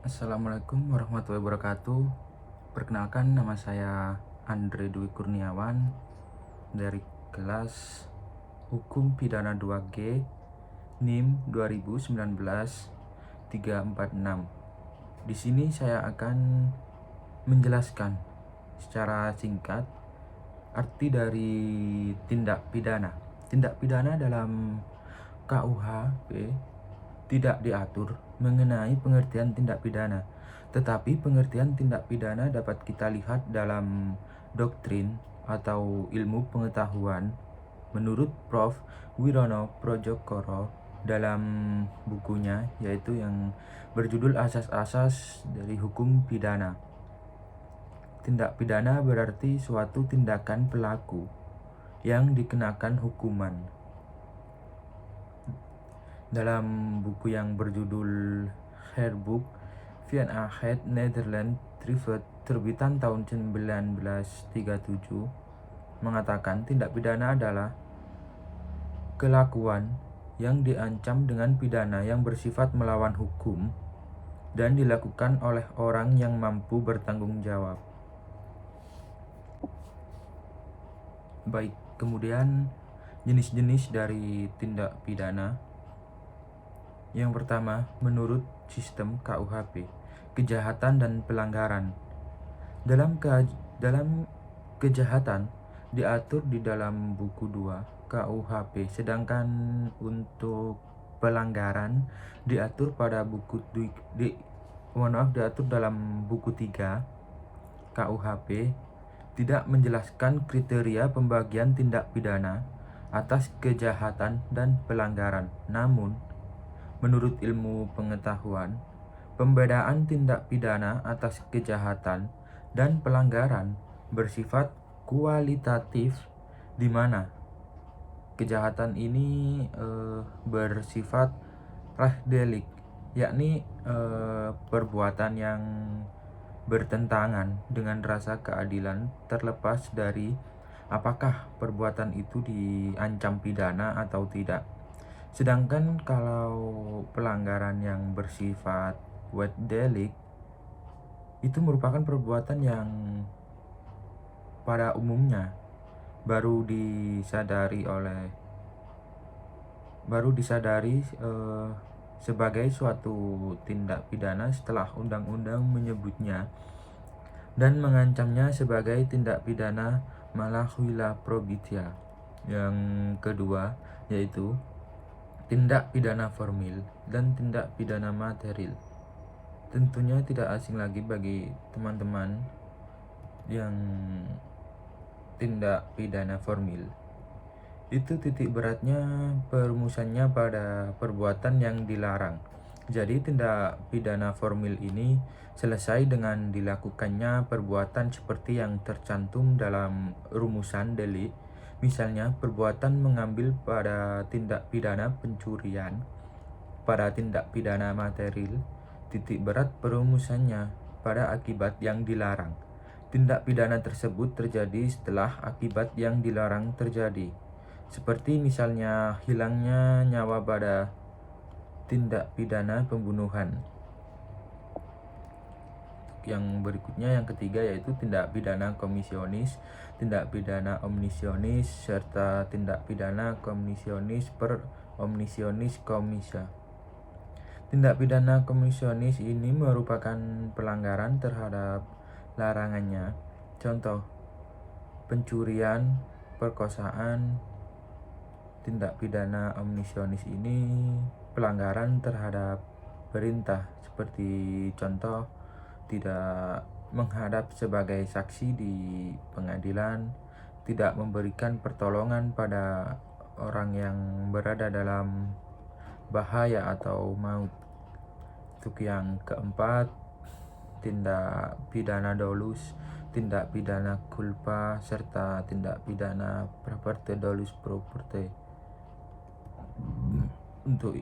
Assalamualaikum warahmatullahi wabarakatuh. Perkenalkan, nama saya Andre Dwi Kurniawan dari kelas Hukum Pidana 2G NIM 2019-346. Di sini saya akan menjelaskan secara singkat arti dari tindak pidana. Tindak pidana dalam KUHP tidak diatur mengenai pengertian tindak pidana, tetapi pengertian tindak pidana dapat kita lihat dalam doktrin atau ilmu pengetahuan menurut Prof. Wirono Projokoro dalam bukunya, yaitu yang berjudul Asas-Asas dari Hukum Pidana. Tindak pidana berarti suatu tindakan pelaku yang dikenakan hukuman. Dalam buku yang berjudul Herboek van Acht Nederland Trivet terbitan tahun 1937 mengatakan tindak pidana adalah kelakuan yang diancam dengan pidana yang bersifat melawan hukum dan dilakukan oleh orang yang mampu bertanggung jawab. Baik, kemudian jenis-jenis dari tindak pidana. Yang pertama, menurut sistem KUHP, kejahatan dan pelanggaran. Dalam kejahatan diatur di dalam buku 2 KUHP, sedangkan untuk pelanggaran diatur pada diatur dalam buku 3 KUHP. Tidak menjelaskan kriteria pembagian tindak pidana atas kejahatan dan pelanggaran. Namun, menurut ilmu pengetahuan, pembedaan tindak pidana atas kejahatan dan pelanggaran bersifat kualitatif, di mana kejahatan ini bersifat rechtdelik, yakni perbuatan yang bertentangan dengan rasa keadilan terlepas dari apakah perbuatan itu diancam pidana atau tidak. Sedangkan kalau pelanggaran yang bersifat wetdelik itu merupakan perbuatan yang pada umumnya baru disadari sebagai suatu tindak pidana setelah undang-undang menyebutnya dan mengancamnya sebagai tindak pidana malahuila probitia. Yang kedua yaitu tindak pidana formil dan tindak pidana material. Tentunya tidak asing lagi bagi teman-teman yang tindak pidana formil. Itu titik beratnya perumusannya pada perbuatan yang dilarang. Jadi tindak pidana formil ini selesai dengan dilakukannya perbuatan seperti yang tercantum dalam rumusan delik. Misalnya perbuatan mengambil pada tindak pidana pencurian. Pada tindak pidana material, titik berat perumusannya pada akibat yang dilarang. Tindak pidana tersebut terjadi setelah akibat yang dilarang terjadi. Seperti misalnya hilangnya nyawa pada tindak pidana pembunuhan. Yang berikutnya, yang ketiga, yaitu tindak pidana komisionis, tindak pidana omnisionis, serta tindak pidana komisionis per omnisionis komisa. Tindak pidana komisionis ini merupakan pelanggaran terhadap larangannya. Contoh, pencurian, perkosaan. Tindak pidana omnisionis ini pelanggaran terhadap perintah, seperti contoh tidak menghadap sebagai saksi di pengadilan, tidak memberikan pertolongan pada orang yang berada dalam bahaya atau maut. Untuk yang keempat, tindak pidana dolus, tindak pidana culpa, serta tindak pidana pro parte dolus pro parte. Untuk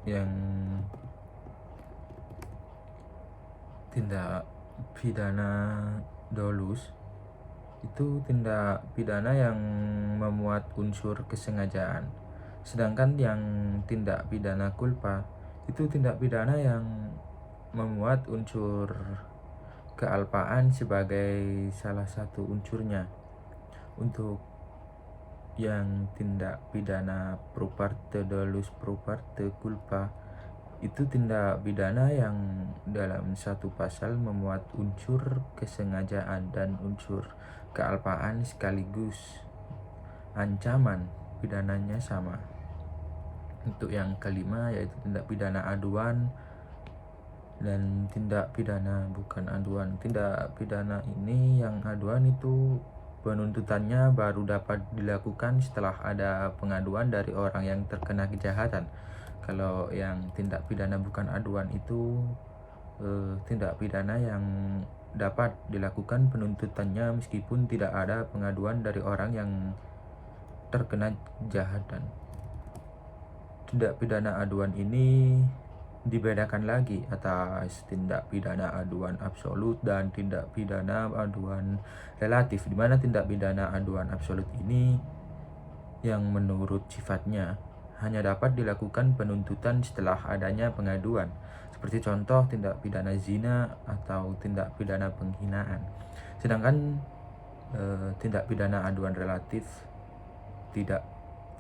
yang tindak pidana dolus itu tindak pidana yang memuat unsur kesengajaan. Sedangkan yang tindak pidana culpa itu tindak pidana yang memuat unsur kealpaan sebagai salah satu unsurnya. Untuk yang tindak pidana pro parte dolus pro parte culpa, itu tindak pidana yang dalam satu pasal memuat unsur kesengajaan dan unsur kealpaan sekaligus ancaman pidananya sama. Untuk yang kelima yaitu tindak pidana aduan dan tindak pidana bukan aduan. Tindak pidana ini yang aduan itu penuntutannya baru dapat dilakukan setelah ada pengaduan dari orang yang terkena kejahatan. Kalau yang tindak pidana bukan aduan itu tindak pidana yang dapat dilakukan penuntutannya meskipun tidak ada pengaduan dari orang yang terkena kejahatan. Tindak pidana aduan ini dibedakan lagi atas tindak pidana aduan absolut dan tindak pidana aduan relatif, di mana tindak pidana aduan absolut ini yang menurut sifatnya hanya dapat dilakukan penuntutan setelah adanya pengaduan, seperti contoh tindak pidana zina atau tindak pidana penghinaan. Sedangkan tindak pidana aduan relatif tidak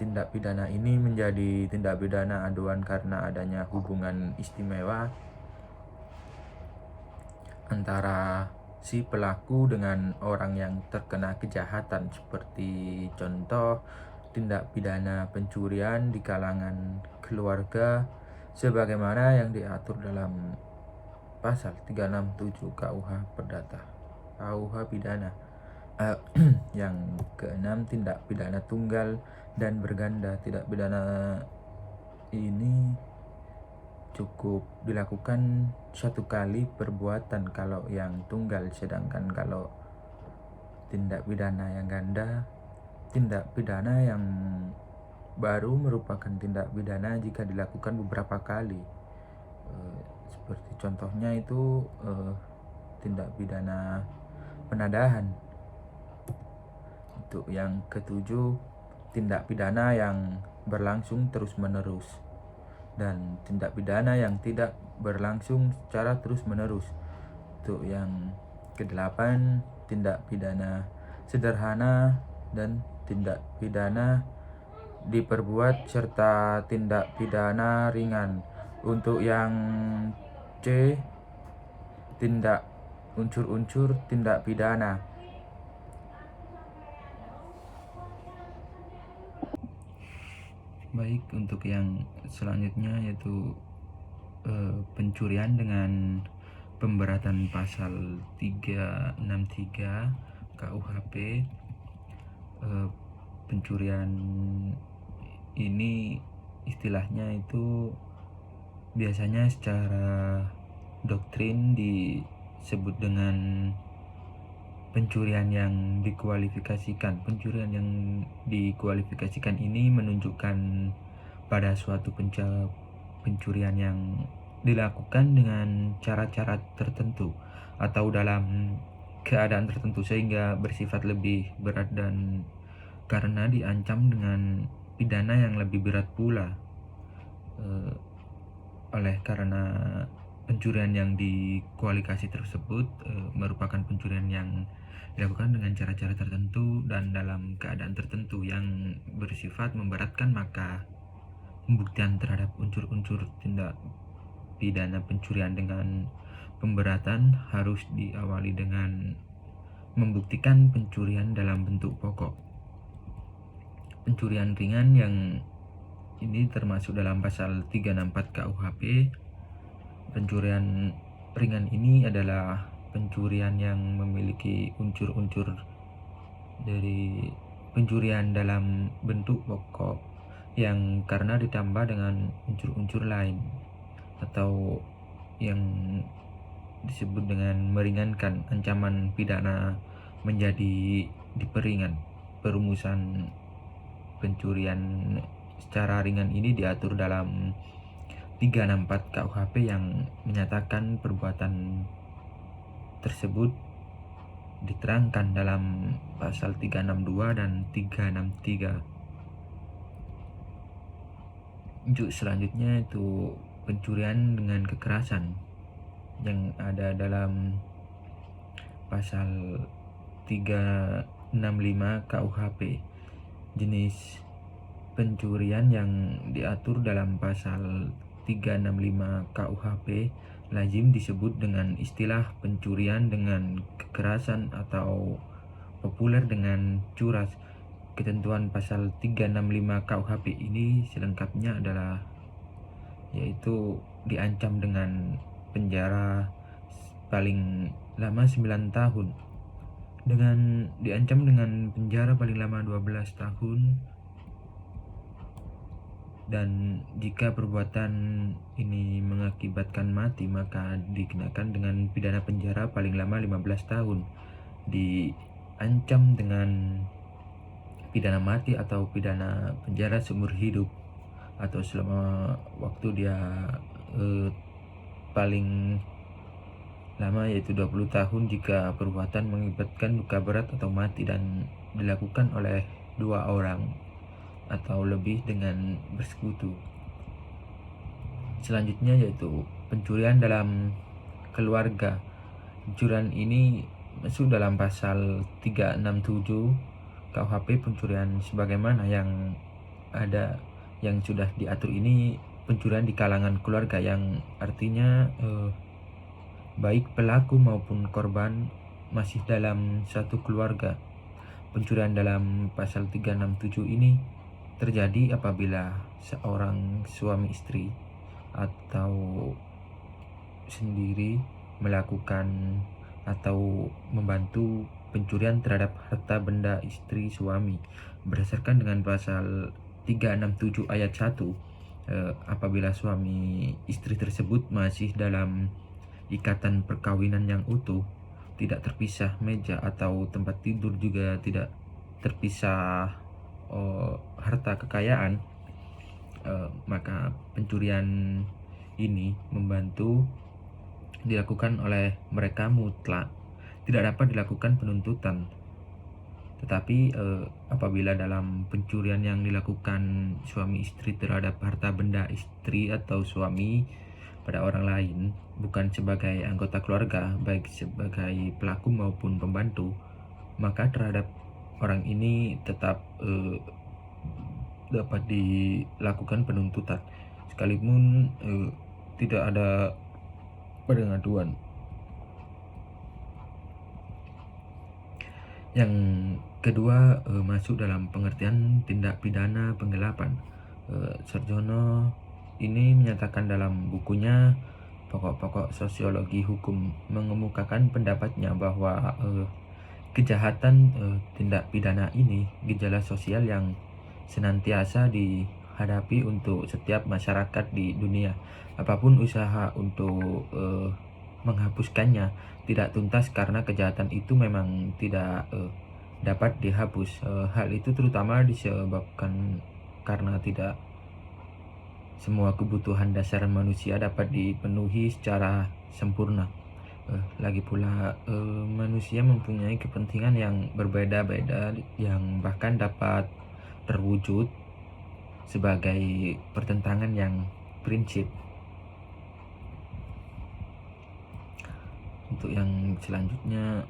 tindak pidana ini menjadi tindak pidana aduan karena adanya hubungan istimewa antara si pelaku dengan orang yang terkena kejahatan, seperti contoh tindak pidana pencurian di kalangan keluarga sebagaimana yang diatur dalam pasal 367 KUH Perdata, KUH pidana. Yang keenam, tindak pidana tunggal dan berganda. Tindak pidana ini cukup dilakukan satu kali perbuatan kalau yang tunggal, sedangkan kalau tindak pidana yang ganda, tindak pidana yang baru merupakan tindak pidana jika dilakukan beberapa kali. Seperti contohnya itu tindak pidana penadahan. Untuk yang ketujuh, tindak pidana yang berlangsung terus-menerus dan tindak pidana yang tidak berlangsung secara terus-menerus. Untuk yang kedelapan, tindak pidana sederhana dan tindak pidana diperbuat serta tindak pidana ringan. Untuk yang C, tindak unsur-unsur tindak pidana. Baik, untuk yang selanjutnya yaitu pencurian dengan pemberatan pasal 363 KUHP. Pencurian ini istilahnya itu biasanya secara doktrin disebut dengan pencurian yang dikualifikasikan. Pencurian yang dikualifikasikan ini menunjukkan pada suatu pencurian yang dilakukan dengan cara-cara tertentu atau dalam keadaan tertentu sehingga bersifat lebih berat dan karena diancam dengan pidana yang lebih berat pula. Oleh karena pencurian yang dikualifikasi tersebut merupakan pencurian yang dilakukan dengan cara-cara tertentu dan dalam keadaan tertentu yang bersifat memberatkan, maka pembuktian terhadap unsur-unsur tindak pidana pencurian dengan pemberatan harus diawali dengan membuktikan pencurian dalam bentuk pokok. Pencurian ringan yang ini termasuk dalam pasal 364 KUHP. Pencurian ringan ini adalah pencurian yang memiliki unsur-unsur dari pencurian dalam bentuk pokok yang karena ditambah dengan unsur-unsur lain atau yang disebut dengan meringankan ancaman pidana menjadi diperingan. Perumusan pencurian secara ringan ini diatur dalam 364 KUHP yang menyatakan perbuatan tersebut diterangkan dalam pasal 362 dan 363. Untuk selanjutnya itu pencurian dengan kekerasan. yang ada dalam pasal 365 KUHP. Jenis pencurian yang diatur dalam pasal 365 KUHP lazim disebut dengan istilah pencurian dengan kekerasan atau populer dengan curas. Ketentuan pasal 365 KUHP ini selengkapnya adalah yaitu diancam dengan penjara paling lama 9 tahun, dengan diancam dengan penjara paling lama 12 tahun, dan jika perbuatan ini mengakibatkan mati maka dikenakan dengan pidana penjara paling lama 15 tahun, diancam dengan pidana mati atau pidana penjara seumur hidup atau selama waktu dia paling lama yaitu 20 tahun jika perbuatan mengakibatkan luka berat atau mati dan dilakukan oleh 2 orang atau lebih dengan bersekutu. Selanjutnya yaitu pencurian dalam keluarga. Pencurian ini masuk dalam pasal 367 KUHP pencurian sebagaimana yang ada yang sudah diatur ini. Pencurian di kalangan keluarga yang artinya baik pelaku maupun korban masih dalam satu keluarga. Pencurian dalam pasal 367 ini terjadi apabila seorang suami istri atau sendiri melakukan atau membantu pencurian terhadap harta benda istri suami berdasarkan dengan pasal 367 ayat 1. Apabila suami istri tersebut masih dalam ikatan perkawinan yang utuh, tidak terpisah meja atau tempat tidur, juga tidak terpisah harta kekayaan, maka pencurian ini membantu dilakukan oleh mereka mutlak, tidak dapat dilakukan penuntutan. Tetapi apabila dalam pencurian yang dilakukan suami istri terhadap harta benda istri atau suami pada orang lain, bukan sebagai anggota keluarga, baik sebagai pelaku maupun pembantu, maka terhadap orang ini tetap dapat dilakukan penuntutan sekalipun tidak ada pengaduan. Yang kedua masuk dalam pengertian tindak pidana penggelapan. Sarjono ini menyatakan dalam bukunya Pokok-pokok Sosiologi Hukum mengemukakan pendapatnya bahwa kejahatan tindak pidana ini gejala sosial yang senantiasa dihadapi untuk setiap masyarakat di dunia. Apapun usaha untuk menghapuskannya tidak tuntas karena kejahatan itu memang tidak dapat dihapus. Hal itu terutama disebabkan karena tidak semua kebutuhan dasar manusia dapat dipenuhi secara sempurna. Lagi pula manusia mempunyai kepentingan yang berbeda-beda yang bahkan dapat terwujud sebagai pertentangan yang prinsip. Untuk yang selanjutnya